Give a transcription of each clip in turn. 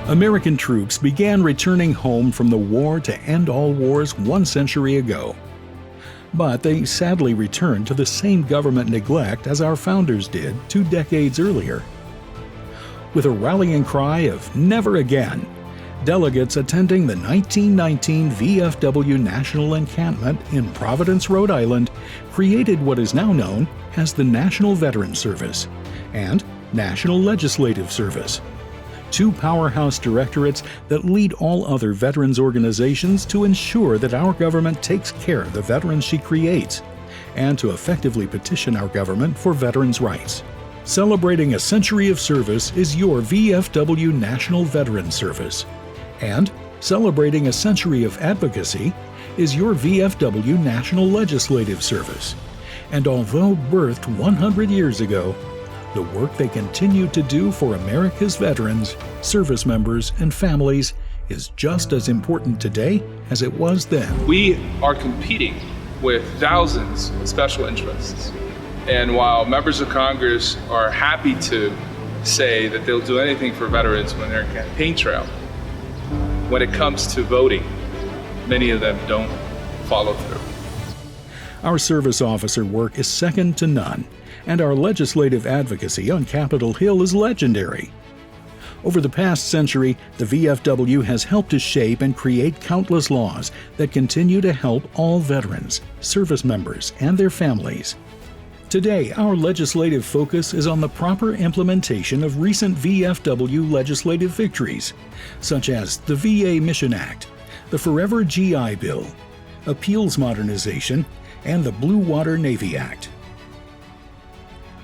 American troops began returning home from the war to end all wars 1 century ago. But they sadly returned to the same government neglect as our founders did 2 decades earlier. With a rallying cry of "Never Again," delegates attending the 1919 VFW National Encampment in Providence, Rhode Island, created what is now known as the National Veterans Service and National Legislative Service, 2 powerhouse directorates that lead all other veterans organizations to ensure that our government takes care of the veterans she creates and to effectively petition our government for veterans' rights. Celebrating a century of service is your VFW National Veterans Service. And celebrating a century of advocacy is your VFW National Legislative Service. And although birthed 100 years ago, the work they continue to do for America's veterans, service members, and families is just as important today as it was then. We are competing with thousands of special interests. And while members of Congress are happy to say that they'll do anything for veterans when they're in campaign trail, when it comes to voting, many of them don't follow through. Our service officer work is second to none, and our legislative advocacy on Capitol Hill is legendary. Over the past century, the VFW has helped to shape and create countless laws that continue to help all veterans, service members, and their families. Today, our legislative focus is on the proper implementation of recent VFW legislative victories, such as the VA Mission Act, the Forever GI Bill, Appeals Modernization, and the Blue Water Navy Act.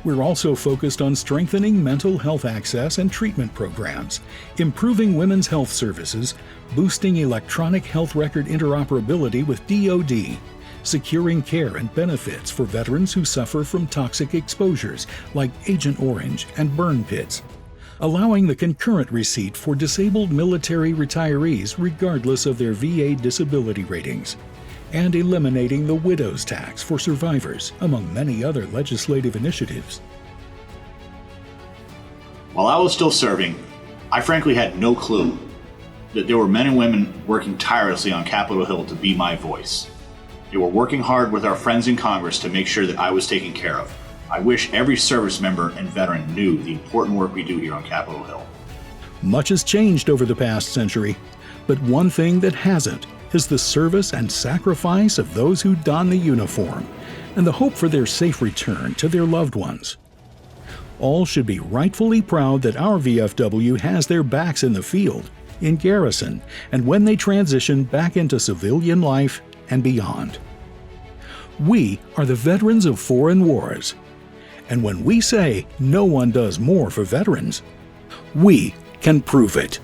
We're also focused on strengthening mental health access and treatment programs, improving women's health services, boosting electronic health record interoperability with DoD, securing care and benefits for veterans who suffer from toxic exposures like Agent Orange and burn pits, allowing the concurrent receipt for disabled military retirees regardless of their VA disability ratings, and eliminating the widow's tax for survivors, among many other legislative initiatives. While I was still serving, I frankly had no clue that there were men and women working tirelessly on Capitol Hill to be my voice. They were working hard with our friends in Congress to make sure that I was taken care of. I wish every service member and veteran knew the important work we do here on Capitol Hill. Much has changed over the past century, but one thing that hasn't is the service and sacrifice of those who don the uniform and the hope for their safe return to their loved ones. All should be rightfully proud that our VFW has their backs in the field, in garrison, and when they transition back into civilian life and beyond. We are the veterans of foreign wars, and when we say no one does more for veterans, we can prove it.